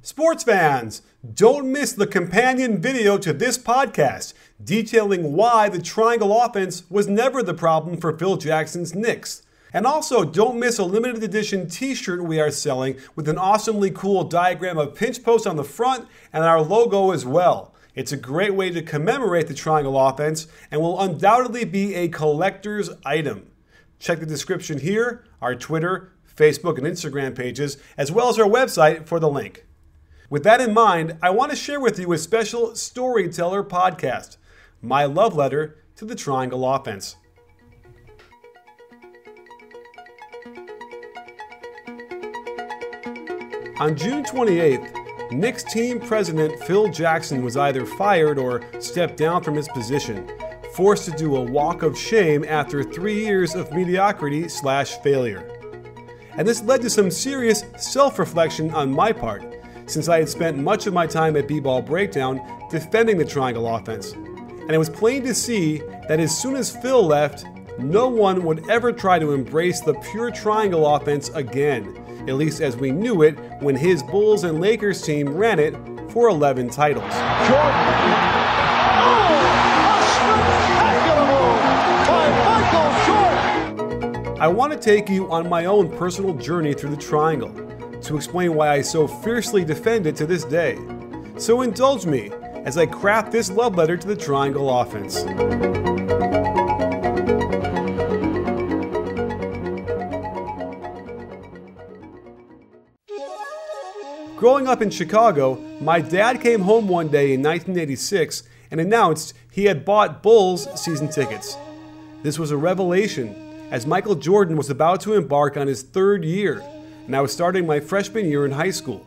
Sports fans, don't miss the companion video to this podcast detailing why the triangle offense was never the problem for Phil Jackson's Knicks. And also, don't miss a limited edition t-shirt we are selling with an awesomely cool diagram of pinch post on the front and our logo as well. It's a great way to commemorate the triangle offense and will undoubtedly be a collector's item. Check the description here, our Twitter, Facebook, and Instagram pages, as well as our website for the link. With that in mind, I want to share with you a special storyteller podcast, my love letter to the triangle offense. On June 28th, Knicks team president Phil Jackson was either fired or stepped down from his position, forced to do a walk of shame after 3 years of mediocrity/failure. And this led to some serious self-reflection on my part, since I had spent much of my time at B-Ball Breakdown defending the triangle offense. And it was plain to see that as soon as Phil left, no one would ever try to embrace the pure triangle offense again, at least as we knew it when his Bulls and Lakers team ran it for 11 titles. I want to take you on my own personal journey through the triangle, to explain why I so fiercely defend it to this day. So indulge me as I craft this love letter to the triangle offense. Growing up in Chicago, my dad came home one day in 1986 and announced he had bought Bulls season tickets. This was a revelation, as Michael Jordan was about to embark on his third year, and I was starting my freshman year in high school.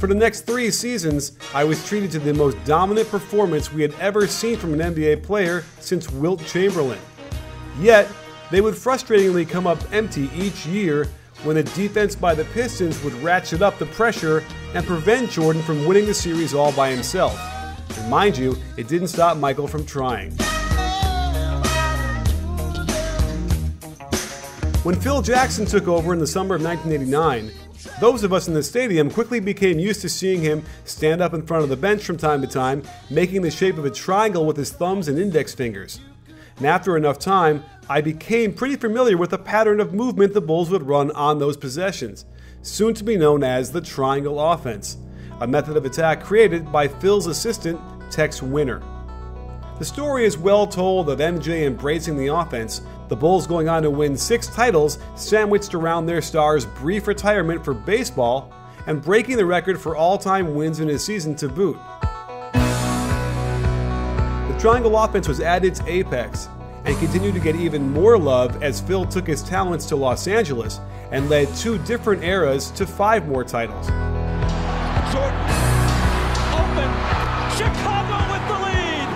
For the next 3 seasons, I was treated to the most dominant performance we had ever seen from an NBA player since Wilt Chamberlain. Yet, they would frustratingly come up empty each year when the defense by the Pistons would ratchet up the pressure and prevent Jordan from winning the series all by himself. And mind you, it didn't stop Michael from trying. When Phil Jackson took over in the summer of 1989, those of us in the stadium quickly became used to seeing him stand up in front of the bench from time to time, making the shape of a triangle with his thumbs and index fingers. And after enough time, I became pretty familiar with the pattern of movement the Bulls would run on those possessions, soon to be known as the triangle offense, a method of attack created by Phil's assistant, Tex Winter. The story is well told of MJ embracing the offense, the Bulls going on to win 6 titles sandwiched around their star's brief retirement for baseball, and breaking the record for all-time wins in a season to boot. The triangle offense was at its apex, and continued to get even more love as Phil took his talents to Los Angeles and led 2 different eras to 5 more titles. Jordan, open, Chicago with the lead!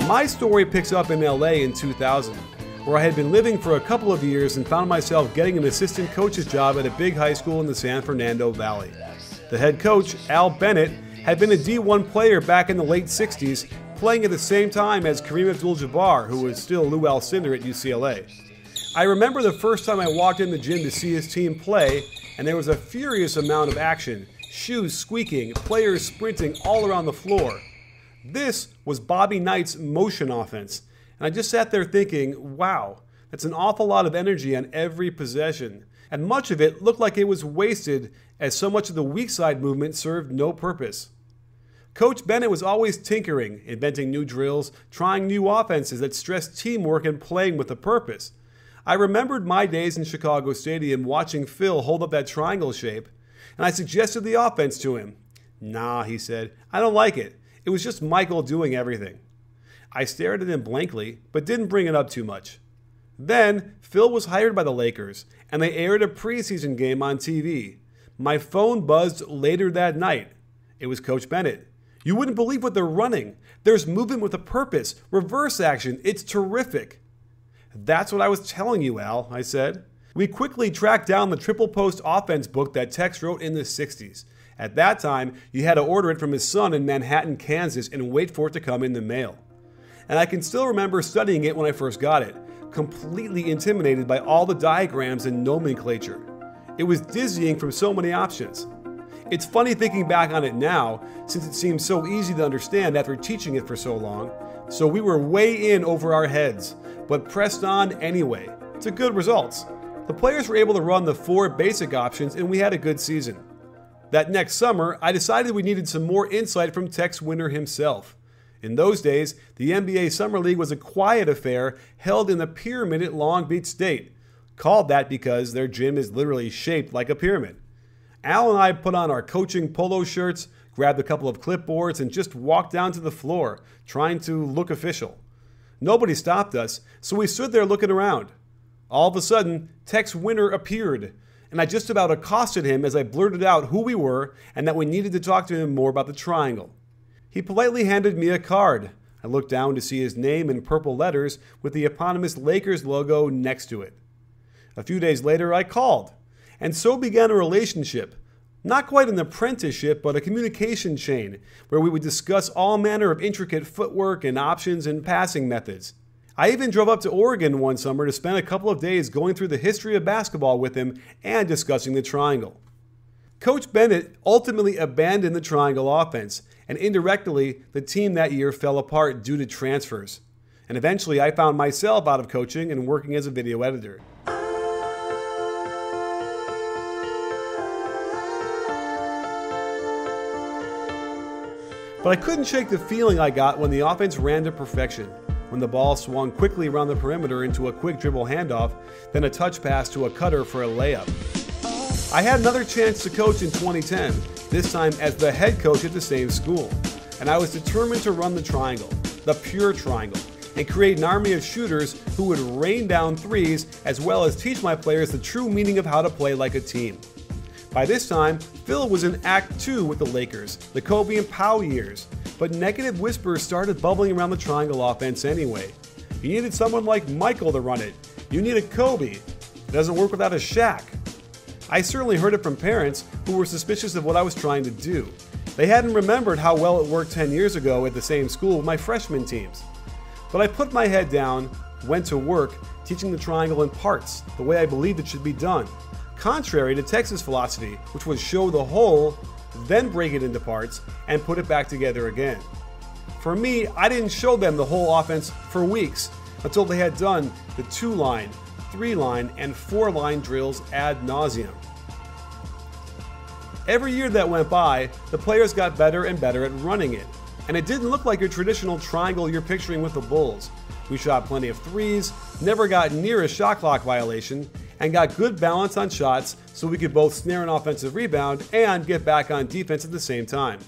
My story picks up in LA in 2000, where I had been living for a couple of years and found myself getting an assistant coach's job at a big high school in the San Fernando Valley. The head coach, Al Bennett, had been a D1 player back in the late 60s, playing at the same time as Kareem Abdul-Jabbar, who was still Lou Alcindor at UCLA. I remember the first time I walked in the gym to see his team play, and there was a furious amount of action, shoes squeaking, players sprinting all around the floor. This was Bobby Knight's motion offense, and I just sat there thinking, wow, that's an awful lot of energy on every possession, and much of it looked like it was wasted as so much of the weak side movement served no purpose. Coach Bennett was always tinkering, inventing new drills, trying new offenses that stressed teamwork and playing with a purpose. I remembered my days in Chicago Stadium watching Phil hold up that triangle shape, and I suggested the offense to him. Nah, he said, I don't like it. It was just Michael doing everything. I stared at him blankly, but didn't bring it up too much. Then, Phil was hired by the Lakers, and they aired a preseason game on TV. My phone buzzed later that night. It was Coach Bennett. You wouldn't believe what they're running. There's movement with a purpose, reverse action. It's terrific. That's what I was telling you, Al, I said. We quickly tracked down the triple post offense book that Tex wrote in the 60s. At that time, you had to order it from his son in Manhattan, Kansas, and wait for it to come in the mail. and I can still remember studying it when I first got it, completely intimidated by all the diagrams and nomenclature. It was dizzying from so many options. It's funny thinking back on it now, since it seems so easy to understand after teaching it for so long. So we were way in over our heads, but pressed on anyway, to good results. The players were able to run the 4 basic options, and we had a good season. That next summer, I decided we needed some more insight from Tex Winter himself. In those days, the NBA Summer League was a quiet affair held in the Pyramid at Long Beach State, called that because their gym is literally shaped like a pyramid. Al and I put on our coaching polo shirts, grabbed a couple of clipboards, and just walked down to the floor, trying to look official. Nobody stopped us, so we stood there looking around. All of a sudden, Tex Winter appeared, and I just about accosted him as I blurted out who we were and that we needed to talk to him more about the triangle. He politely handed me a card. I looked down to see his name in purple letters with the eponymous Lakers logo next to it. A few days later, I called, and so began a relationship. Not quite an apprenticeship, but a communication chain where we would discuss all manner of intricate footwork and options and passing methods. I even drove up to Oregon one summer to spend a couple of days going through the history of basketball with him and discussing the triangle. Coach Bennett ultimately abandoned the triangle offense, and indirectly, the team that year fell apart due to transfers. And eventually, I found myself out of coaching and working as a video editor. But I couldn't shake the feeling I got when the offense ran to perfection, when the ball swung quickly around the perimeter into a quick dribble handoff, then a touch pass to a cutter for a layup. I had another chance to coach in 2010, this time as the head coach at the same school, and I was determined to run the triangle, the pure triangle, and create an army of shooters who would rain down threes as well as teach my players the true meaning of how to play like a team. By this time, Phil was in Act 2 with the Lakers, the Kobe and Powell years, but negative whispers started bubbling around the triangle offense anyway. You needed someone like Michael to run it. You need a Kobe. It doesn't work without a Shaq. I certainly heard it from parents who were suspicious of what I was trying to do. They hadn't remembered how well it worked 10 years ago at the same school with my freshman teams. But I put my head down, went to work, teaching the triangle in parts, the way I believed it should be done, contrary to Texas philosophy, which was show the whole, then break it into parts, and put it back together again. For me, I didn't show them the whole offense for weeks until they had done the 2-line, 3-line, and 4-line drills ad nauseum. Every year that went by, the players got better and better at running it, and it didn't look like your traditional triangle you're picturing with the Bulls. We shot plenty of threes, never got near a shot clock violation, and got good balance on shots so we could both snare an offensive rebound and get back on defense at the same time.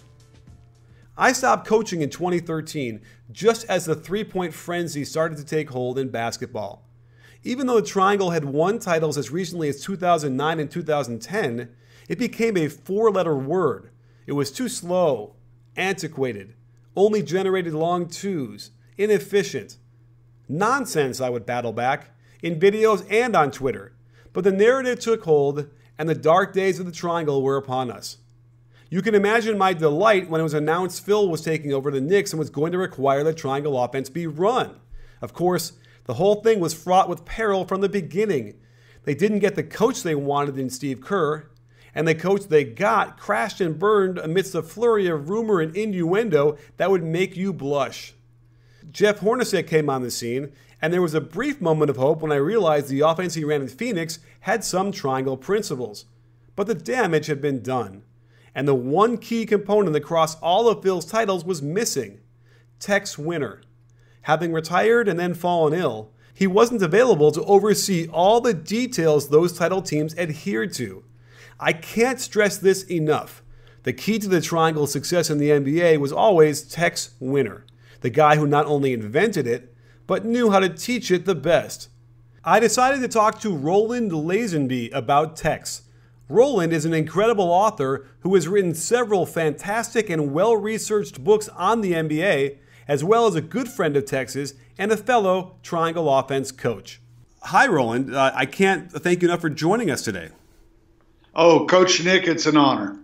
I stopped coaching in 2013, just as the three-point frenzy started to take hold in basketball. Even though the triangle had won titles as recently as 2009 and 2010, it became a 4-letter word. It was too slow, antiquated, only generated long twos, inefficient. Nonsense, I would battle back, in videos and on Twitter. But the narrative took hold, and the dark days of the triangle were upon us. You can imagine my delight when it was announced Phil was taking over the Knicks and was going to require the triangle offense be run. Of course, the whole thing was fraught with peril from the beginning. They didn't get the coach they wanted in Steve Kerr, and the coach they got crashed and burned amidst a flurry of rumor and innuendo that would make you blush. Jeff Hornacek came on the scene, and there was a brief moment of hope when I realized the offense he ran in Phoenix had some triangle principles. But the damage had been done, and the one key component across all of Phil's titles was missing: Tex Winter. Having retired and then fallen ill, he wasn't available to oversee all the details those title teams adhered to. I can't stress this enough. The key to the triangle's success in the NBA was always Tex Winter, the guy who not only invented it, but knew how to teach it the best. I decided to talk to Roland Lazenby about Tex. Roland is an incredible author who has written several fantastic and well-researched books on the NBA, as well as a good friend of Tex's and a fellow triangle offense coach. Hi, Roland. I can't thank you enough for joining us today. Oh, Coach Nick, it's an honor.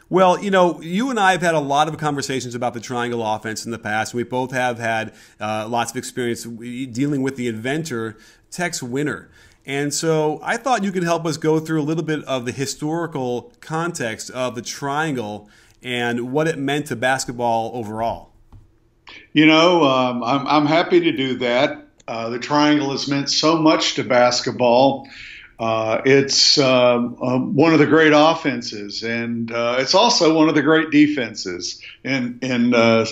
Well, you and I have had a lot of conversations about the triangle offense in the past. We both have had lots of experience dealing with the inventor, Tex Winter. And so I thought you could help us go through a little bit of the historical context of the triangle and what it meant to basketball overall. I'm happy to do that. The triangle has meant so much to basketball. It's one of the great offenses, and it's also one of the great defenses in a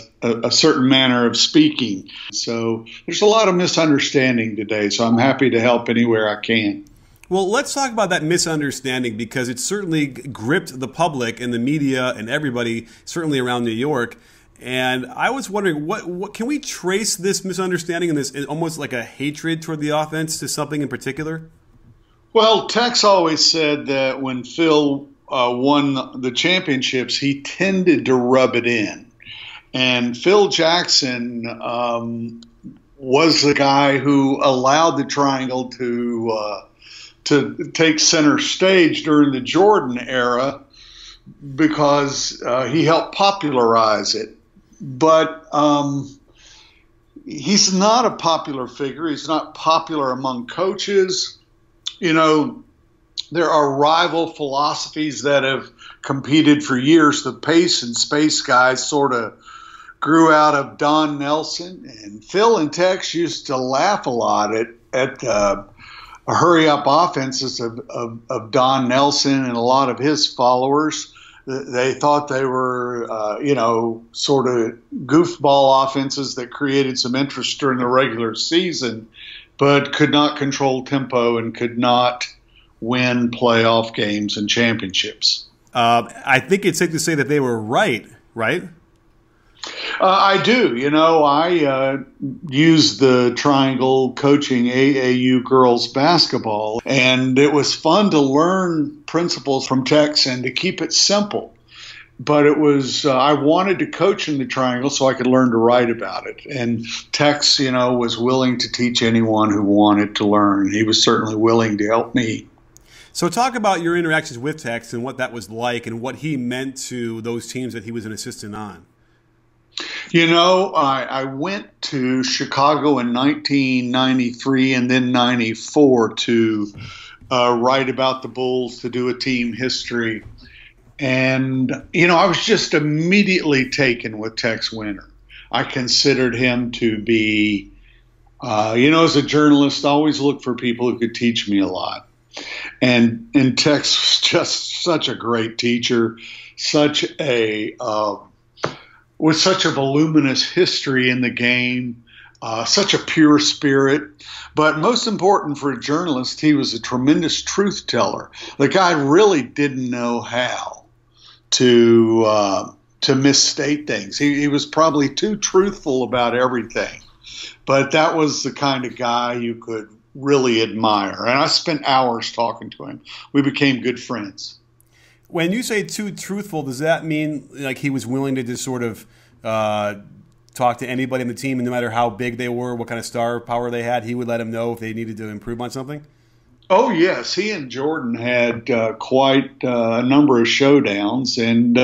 certain manner of speaking. So there's a lot of misunderstanding today, so I'm happy to help anywhere I can. Well, let's talk about that misunderstanding, because it certainly gripped the public and the media and everybody, certainly around New York. And I was wondering, what can we trace this misunderstanding and this almost like a hatred toward the offense to something in particular? Well, Tex always said that when Phil won the championships, he tended to rub it in. And Phil Jackson was the guy who allowed the triangle to take center stage during the Jordan era, because he helped popularize it. But he's not a popular figure. He's not popular among coaches. There are rival philosophies that have competed for years. The pace and space guys sort of grew out of Don Nelson, and Phil and Tex used to laugh a lot at hurry-up offenses of Don Nelson and a lot of his followers. They thought they were, sort of goofball offenses that created some interest during the regular season, but could not control tempo and could not win playoff games and championships. I think it's safe to say that they were right? I do. I used the triangle coaching AAU girls basketball, and it was fun to learn principles from Tex and to keep it simple. But it was I wanted to coach in the triangle so I could learn to write about it. And Tex, was willing to teach anyone who wanted to learn. He was certainly willing to help me. So talk about your interactions with Tex and what that was like and what he meant to those teams that he was an assistant on. I went to Chicago in 1993 and then 94 to write about the Bulls, to do a team history. And, I was just immediately taken with Tex Winter. I considered him to be, as a journalist, I always look for people who could teach me a lot. And Tex was just such a great teacher, with such a voluminous history in the game, such a pure spirit. But most important for a journalist, he was a tremendous truth teller. The guy really didn't know how to misstate things. He was probably too truthful about everything. But that was the kind of guy you could really admire. And I spent hours talking to him. We became good friends. When you say too truthful, does that mean like he was willing to just sort of talk to anybody on the team, and no matter how big they were, what kind of star power they had, he would let them know if they needed to improve on something? Oh, yes. He and Jordan had quite a number of showdowns. And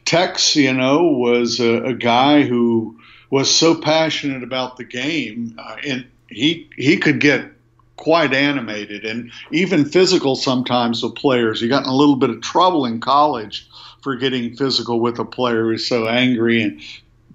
Tex, was a guy who was so passionate about the game, and he could get quite animated and even physical sometimes with players. He got in a little bit of trouble in college for getting physical with a player who was so angry, and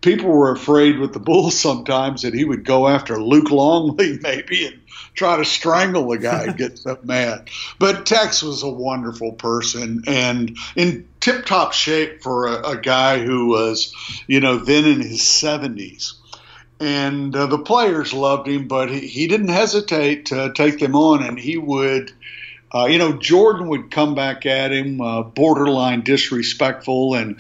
people were afraid with the Bulls sometimes that he would go after Luke Longley maybe and try to strangle the guy and get so mad. But Tex was a wonderful person and in tip-top shape for a guy who was, then in his 70s. And the players loved him, but he didn't hesitate to take them on, and he would Jordan would come back at him, borderline disrespectful. And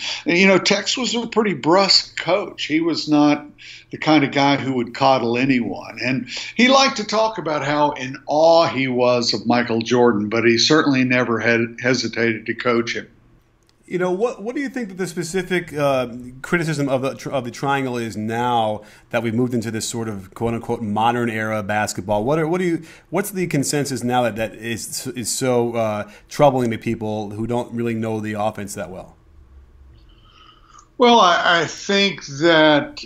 Tex was a pretty brusque coach. He was not the kind of guy who would coddle anyone. And he liked to talk about how in awe he was of Michael Jordan, but he certainly never had hesitated to coach him. What do you think that the specific criticism of the triangle is now that we've moved into this sort of quote unquote modern era of basketball? What's the consensus now that is so troubling to people who don't really know the offense that well? Well, I think that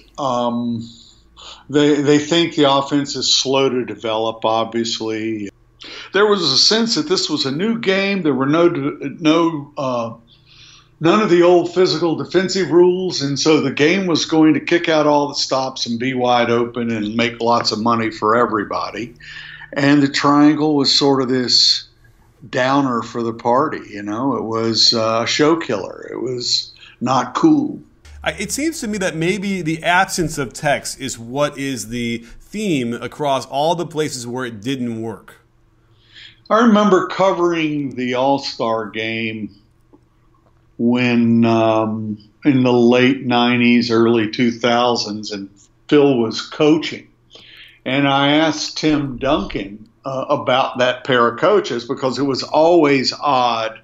they think the offense is slow to develop, obviously. There was a sense that this was a new game. There were none of the old physical defensive rules, and so the game was going to kick out all the stops and be wide open and make lots of money for everybody. And the triangle was sort of this downer for the party, It was a show killer. It was not cool. It seems to me that maybe the absence of Tex is what is the theme across all the places where it didn't work. I remember covering the All-Star game when in the late 90s, early 2000s, and Phil was coaching. And I asked Tim Duncan about that pair of coaches because it was always odd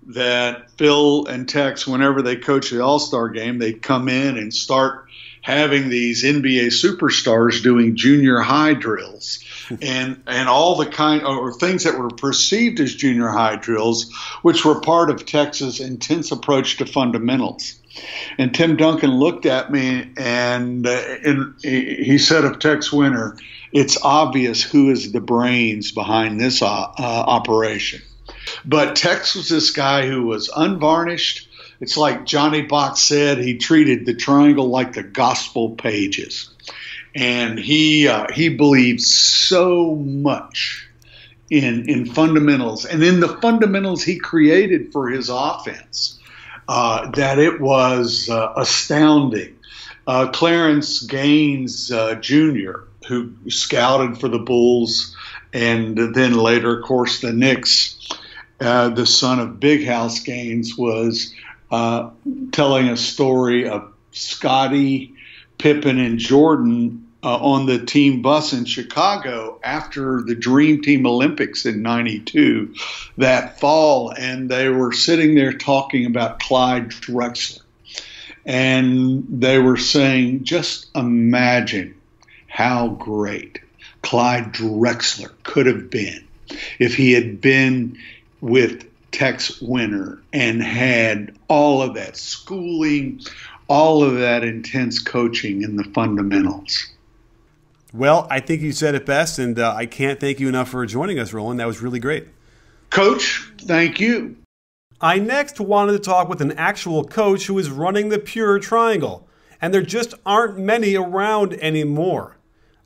that Phil and Tex, whenever they coach the All-Star game, they'd come in and start having these NBA superstars doing junior high drills and all the things that were perceived as junior high drills, which were part of Tex's intense approach to fundamentals. And Tim Duncan looked at me and he said of Tex Winter, "It's obvious who is the brains behind this operation." But Tex was this guy who was unvarnished. It's like Johnny Bach said, he treated the triangle like the gospel pages. And he believed so much in fundamentals and in the fundamentals he created for his offense that it was astounding. Clarence Gaines Jr., who scouted for the Bulls and then later, of course, the Knicks, the son of Big House Gaines, was telling a story of Scottie, Pippen, and Jordan on the team bus in Chicago after the Dream Team Olympics in '92 that fall, and they were sitting there talking about Clyde Drexler. And they were saying, just imagine how great Clyde Drexler could have been if he had been with Tex Winter and had all of that schooling, all of that intense coaching in the fundamentals. Well, I think you said it best, and I can't thank you enough for joining us, Roland. That was really great. Coach, thank you. I next wanted to talk with an actual coach who is running the pure triangle, and there just aren't many around anymore.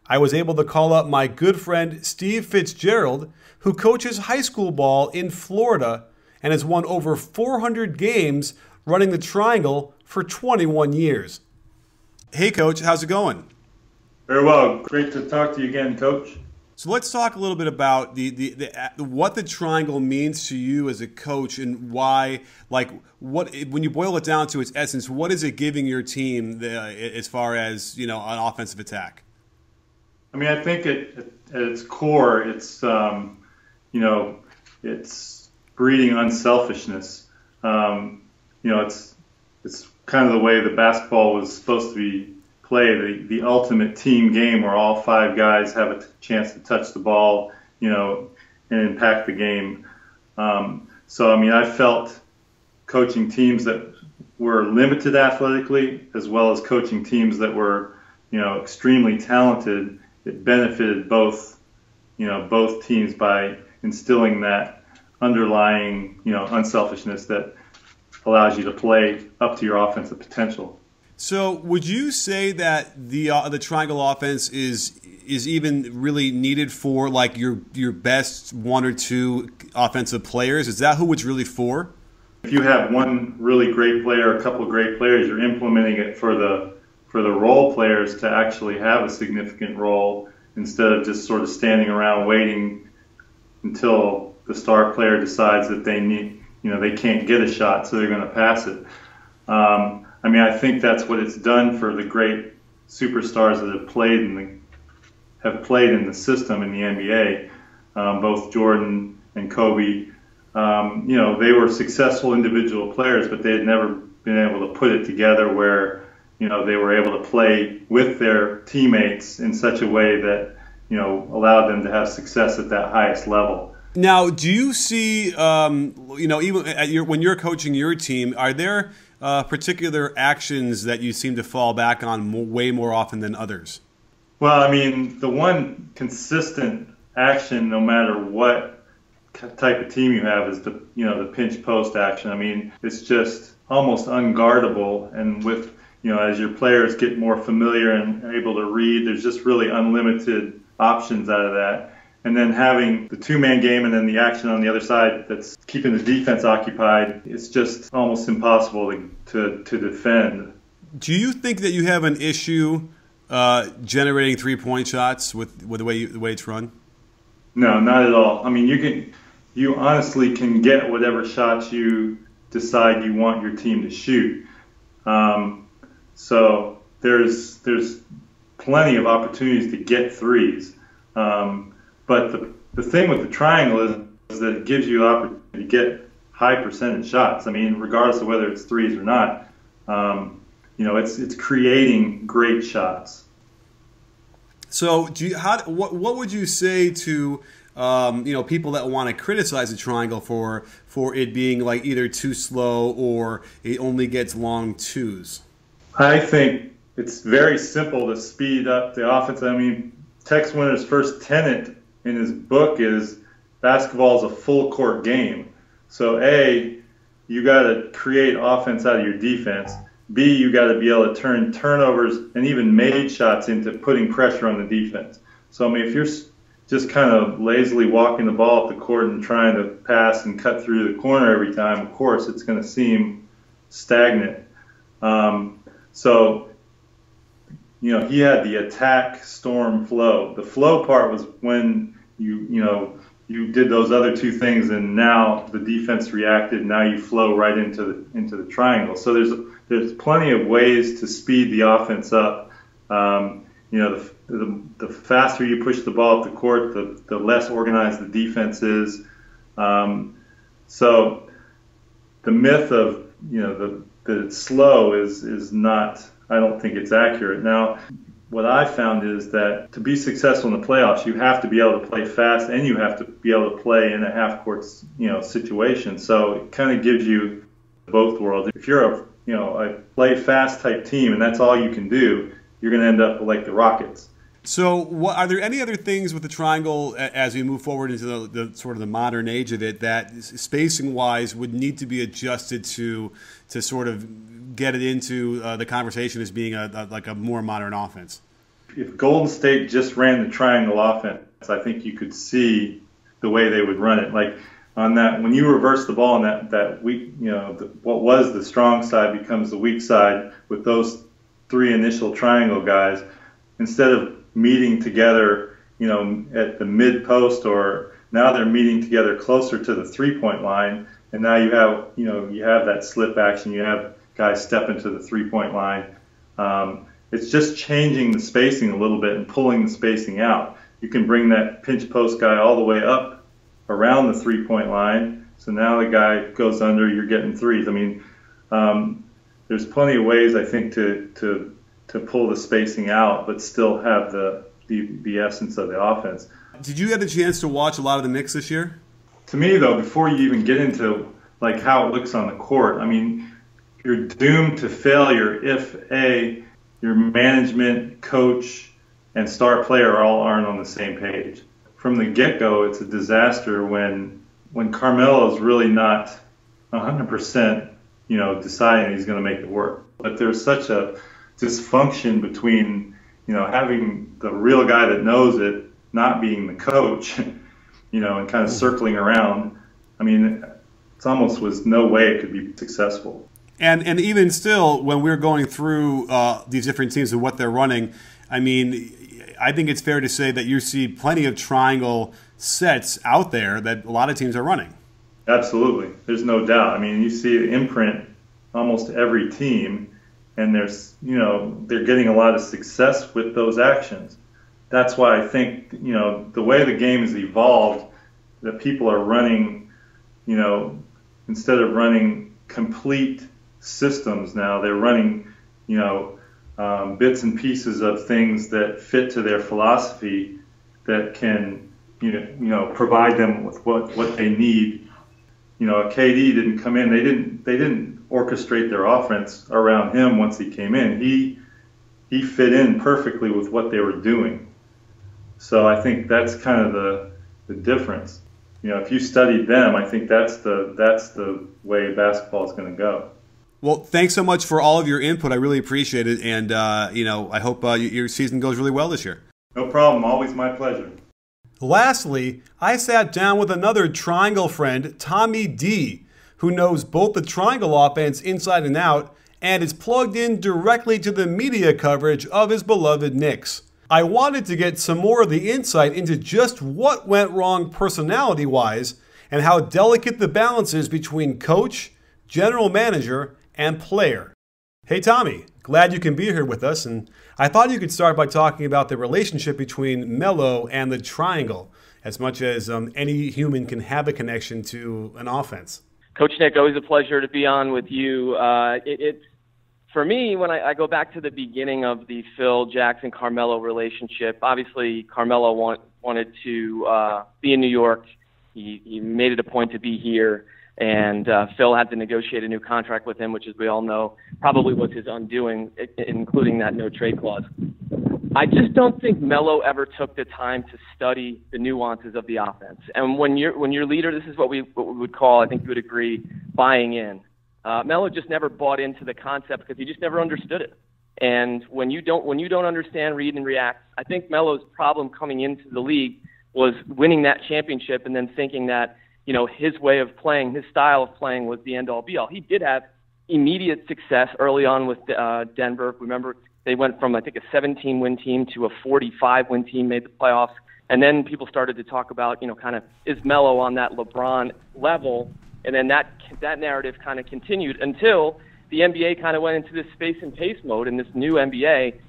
I was able to call up my good friend Steve Fitzgerald, who coaches high school ball in Florida and has won over 400 games running the triangle for 21 years. Hey, Coach, how's it going? Very well. Great to talk to you again, Coach. So let's talk a little bit about what the triangle means to you as a coach and why, when you boil it down to its essence, what is it giving your team as far as, an offensive attack? I mean, I think at its core, it's, it's breeding unselfishness. It's kind of the way the basketball was supposed to be played, the ultimate team game where all five guys have a chance to touch the ball, and impact the game. So, I mean, I felt coaching teams that were limited athletically as well as coaching teams that were, extremely talented. It benefited both teams by instilling that underlying, unselfishness that allows you to play up to your offensive potential. So would you say that the triangle offense is even really needed for your best one or two offensive players? Is that who it's really for? If you have one really great player, a couple of great players, you're implementing it for the role players to actually have a significant role instead of just sort of standing around waiting until the star player decides that they can't get a shot, so they're going to pass it. I mean, I think that's what it's done for the great superstars that have played in the system in the NBA, both Jordan and Kobe. They were successful individual players, but they had never been able to put it together where, they were able to play with their teammates in such a way that, allowed them to have success at that highest level. Now, do you see, even when you're coaching your team, are there particular actions that you seem to fall back on way more often than others? Well, I mean, the one consistent action, no matter what type of team you have, is the pinch post action. I mean, it's just almost unguardable, and with as your players get more familiar and able to read, there's just really unlimited options out of that. And then having the two-man game and then the action on the other side that's keeping the defense occupied, it's just almost impossible to defend. Do you think that you have an issue generating three-point shots with the way it's run? No, not at all. I mean, you honestly can get whatever shots you decide you want your team to shoot. So there's plenty of opportunities to get threes. But the thing with the triangle is that it gives you the opportunity to get high percentage shots. I mean, regardless of whether it's threes or not, it's creating great shots. So, what would you say to people that want to criticize the triangle for it being like either too slow or it only gets long twos? I think it's very simple to speed up the offense. I mean, Tex Winter's first tenet in his book is basketball is a full court game. So A, you got to create offense out of your defense. B, you got to be able to turn turnovers and even made shots into putting pressure on the defense. So I mean, if you're just kind of lazily walking the ball up the court and trying to pass and cut through the corner every time, of course it's going to seem stagnant. So he had the attack, storm, flow. The flow part was when you did those other two things, and now the defense reacted. Now you flow right into the triangle. So there's plenty of ways to speed the offense up. The faster you push the ball up the court, the less organized the defense is. So the myth of that it's slow is not. I don't think it's accurate. Now, what I found is that to be successful in the playoffs, you have to be able to play fast and you have to be able to play in a half-court, situation. So it kind of gives you both worlds. If you're a play fast type team and that's all you can do, you're going to end up like the Rockets. So, are there any other things with the triangle as we move forward into the sort of the modern age of it that spacing-wise would need to be adjusted to sort of get it into the conversation as being like a more modern offense? If Golden State just ran the triangle offense, I think you could see the way they would run it. Like on that, when you reverse the ball on that weak, what was the strong side becomes the weak side with those three initial triangle guys, instead of meeting together, at the mid post, or now they're meeting together closer to the 3-point line, and now you have that slip action. You have guys step into the 3-point line. It's just changing the spacing a little bit and pulling the spacing out. You can bring that pinch post guy all the way up around the 3-point line. So now the guy goes under, you're getting threes. I mean, there's plenty of ways I think to pull the spacing out, but still have the essence of the offense. Did you have the chance to watch a lot of the Knicks this year? To me, though, before you even get into like how it looks on the court, I mean, you're doomed to failure if your management, coach, and star player aren't on the same page. From the get-go, it's a disaster when Carmelo's really not 100%, deciding he's going to make it work. But there's such a dysfunction between, having the real guy that knows it not being the coach, and kind of circling around. I mean, it almost was no way it could be successful. And even still, when we're going through these different teams and what they're running, I mean, I think it's fair to say that you see plenty of triangle sets out there that a lot of teams are running. Absolutely. There's no doubt. I mean, you see an imprint almost every team, and they're getting a lot of success with those actions. That's why I think, the way the game has evolved, that people are running, instead of running complete systems now, they're running, bits and pieces of things that fit to their philosophy that can, provide them with what they need. KD didn't come in. They didn't orchestrate their offense around him once he came in. He fit in perfectly with what they were doing. So I think that's kind of the difference. You know, if you studied them, I think that's the way basketball is going to go. Well, thanks so much for all of your input. I really appreciate it, and I hope your season goes really well this year. No problem. Always my pleasure. Lastly, I sat down with another Triangle friend, Tommy D, who knows both the Triangle offense inside and out and is plugged in directly to the media coverage of his beloved Knicks. I wanted to get some more of the insight into just what went wrong personality-wise and how delicate the balance is between coach, general manager, and player. Hey Tommy, glad you can be here with us, and I thought you could start by talking about the relationship between Melo and the Triangle, as much as any human can have a connection to an offense. Coach Nick, always a pleasure to be on with you. It's for me, when I go back to the beginning of the Phil Jackson-Carmelo relationship, obviously Carmelo wanted to be in New York. He made it a point to be here, and Phil had to negotiate a new contract with him, which, as we all know, probably was his undoing, including that no-trade clause. I just don't think Melo ever took the time to study the nuances of the offense. And when you're leader, this is what we would call, I think you would agree, buying in. Melo just never bought into the concept because he just never understood it. And when you don't understand, read, and react, I think Melo's problem coming into the league was winning that championship and then thinking that, you know, his way of playing, his style of playing was the end-all be-all. He did have immediate success early on with Denver. Remember, they went from, I think, a 17-win team to a 45-win team, made the playoffs. And then people started to talk about, you know, kind of, is Melo on that LeBron level? And then that narrative kind of continued until the NBA kind of went into this space and pace mode in this new NBA.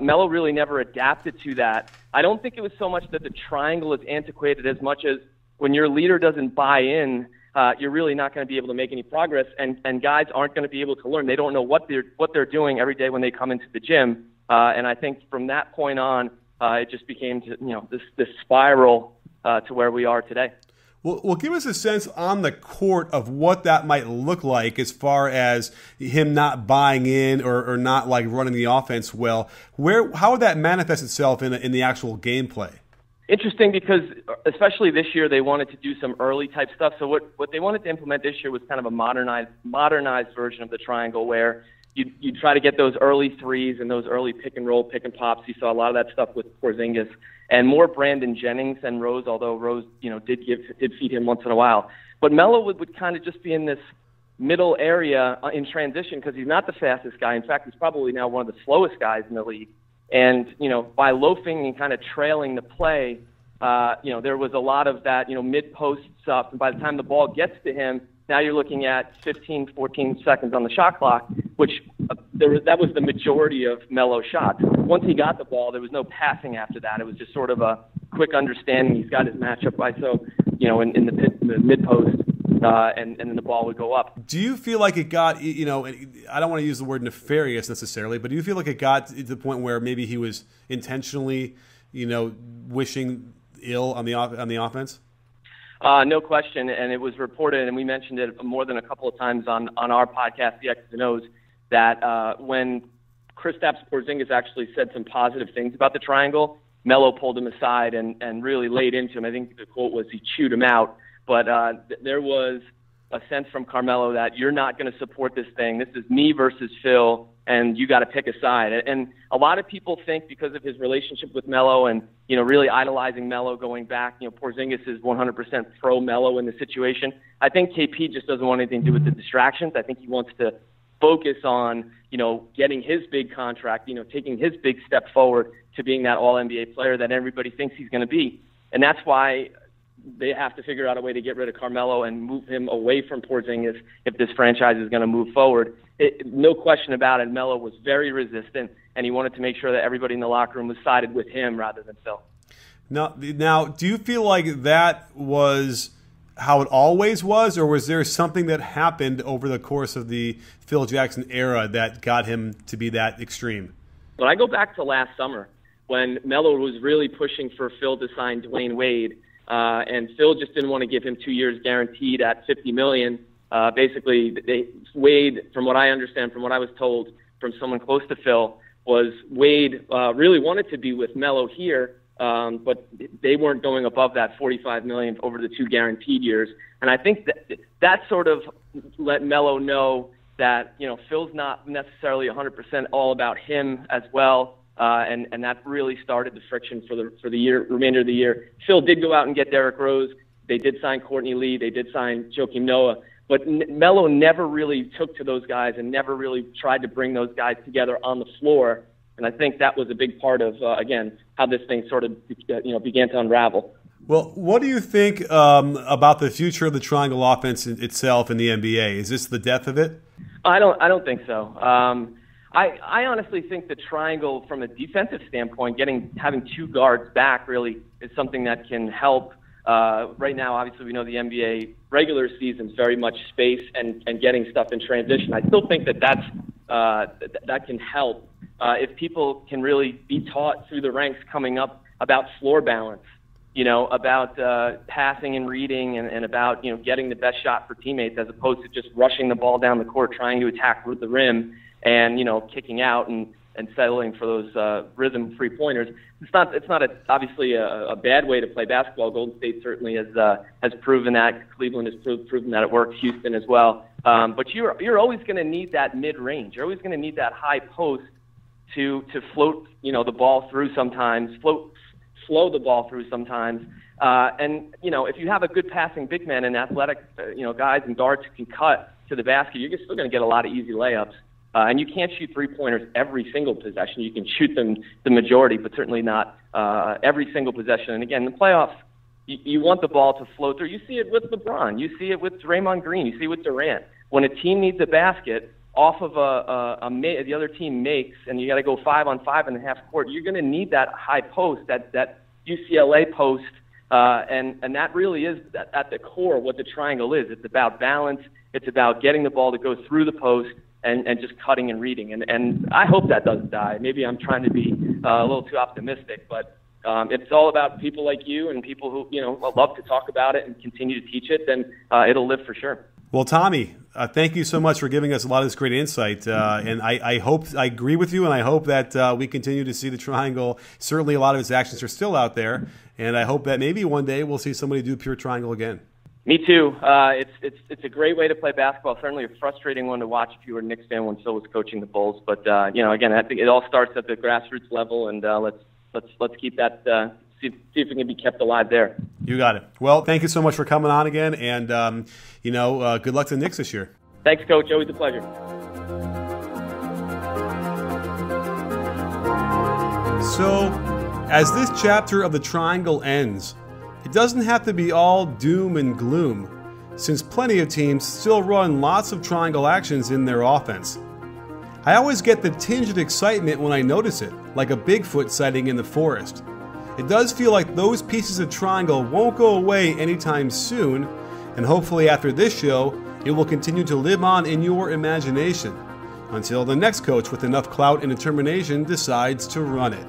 Melo really never adapted to that. I don't think it was so much that the Triangle is antiquated as much as when your leader doesn't buy in, you're really not going to be able to make any progress, and guys aren't going to be able to learn. They don't know what they're doing every day when they come into the gym. And I think from that point on, it just became this spiral to where we are today. Well, give us a sense on the court of what that might look like as far as him not buying in or not like running the offense well. How would that manifest itself in the actual gameplay? Interesting, because especially this year they wanted to do some early type stuff. So what they wanted to implement this year was kind of a modernized version of the Triangle, where you try to get those early threes and those early pick and roll, pick and pops. You saw a lot of that stuff with Porzingis and more Brandon Jennings than Rose, although Rose, did feed him once in a while. But Melo would kind of just be in this middle area in transition because he's not the fastest guy. In fact, he's probably now one of the slowest guys in the league. And, by loafing and kind of trailing the play, there was a lot of that, mid-post stuff. And by the time the ball gets to him, now you're looking at 15, 14 seconds on the shot clock, which that was the majority of Melo's shots. Once he got the ball, there was no passing after that. It was just sort of a quick understanding. He's got his matchup ISO, in the mid-post, and then the ball would go up. Do you feel like it got, I don't want to use the word nefarious necessarily, but do you feel like it got to the point where maybe he was intentionally, wishing ill on the offense? No question, and it was reported, and we mentioned it more than a couple of times on our podcast, the X's and O's, that when Kristaps Porzingis actually said some positive things about the Triangle, Melo pulled him aside and really laid into him. I think the quote was he chewed him out, but there was a sense from Carmelo that you're not going to support this thing. This is me versus Phil, and you got to pick a side. And a lot of people think because of his relationship with Melo and, really idolizing Melo going back, Porzingis is 100% pro Melo in the situation. I think KP just doesn't want anything to do with the distractions. I think he wants to focus on, getting his big contract, taking his big step forward to being that all-NBA player that everybody thinks he's going to be. And that's why they have to figure out a way to get rid of Carmelo and move him away from Porzingis if this franchise is going to move forward. No question about it, Melo was very resistant, and he wanted to make sure that everybody in the locker room was sided with him rather than Phil. Now, do you feel like that was how it always was, or was there something that happened over the course of the Phil Jackson era that got him to be that extreme? Well, I go back to last summer when Melo was really pushing for Phil to sign Dwayne Wade, and Phil just didn't want to give him 2 years guaranteed at $50 million. Basically, Wade, from what I understand, from what I was told from someone close to Phil, was Wade really wanted to be with Melo here, but they weren't going above that $45 million over the 2 guaranteed years. And I think that sort of let Melo know that, you know, Phil's not necessarily 100% all about him as well. And that really started the friction for the remainder of the year. Phil did go out and get Derrick Rose. They did sign Courtney Lee. They did sign Joakim Noah. But Melo never really took to those guys and never really tried to bring those guys together on the floor. And I think that was a big part of, again, how this thing sort of began to unravel. Well, what do you think about the future of the triangle offense itself in the NBA? Is this the death of it? I don't think so. I honestly think the triangle, from a defensive standpoint, having 2 guards back really is something that can help. Right now, obviously, we know the NBA regular season is very much space and getting stuff in transition. I still think that can help if people can really be taught through the ranks coming up about floor balance, about passing and reading and about, getting the best shot for teammates as opposed to just rushing the ball down the court, trying to attack with the rim and, kicking out and settling for those rhythm three-pointers. It's not obviously a bad way to play basketball. Golden State certainly has proven that. Cleveland has proven that it works. Houston as well. But you're always going to need that mid-range. You're always going to need that high post to float, the ball through sometimes, slow the ball through sometimes. And, if you have a good passing big man and athletic, guys and guards who can cut to the basket, you're still going to get a lot of easy layups. And you can't shoot three-pointers every single possession. You can shoot them the majority, but certainly not every single possession. And again, in the playoffs, you want the ball to flow through. You see it with LeBron. You see it with Draymond Green. You see it with Durant. When a team needs a basket off of the other team makes, and you got to go 5-on-5 in the half court, you're going to need that high post, that UCLA post, and that really is at the core of what the triangle is. It's about balance. It's about getting the ball to go through the post and just cutting and reading. And I hope that doesn't die. Maybe I'm trying to be a little too optimistic, but it's all about people like you and people who, love to talk about it and continue to teach it, then it'll live for sure. Well, Tommy, thank you so much for giving us a lot of this great insight. And I agree with you, and I hope that we continue to see the triangle. Certainly a lot of its actions are still out there, and I hope that maybe one day we'll see somebody do pure triangle again. Me too. It's a great way to play basketball. Certainly a frustrating one to watch if you were a Knicks fan when Phil was coaching the Bulls. But again, I think it all starts at the grassroots level, and let's keep that. See if it can be kept alive there. You got it. Well, thank you so much for coming on again, and good luck to the Knicks this year. Thanks, Coach. Always a pleasure. So, as this chapter of the triangle ends, it doesn't have to be all doom and gloom, since plenty of teams still run lots of triangle actions in their offense. I always get the tinge of excitement when I notice it, like a Bigfoot sighting in the forest. It does feel like those pieces of triangle won't go away anytime soon, and hopefully after this show, it will continue to live on in your imagination, until the next coach with enough clout and determination decides to run it.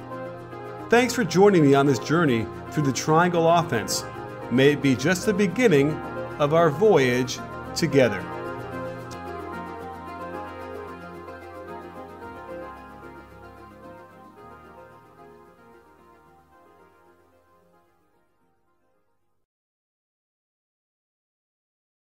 Thanks for joining me on this journey through the triangle offense. May it be just the beginning of our voyage together.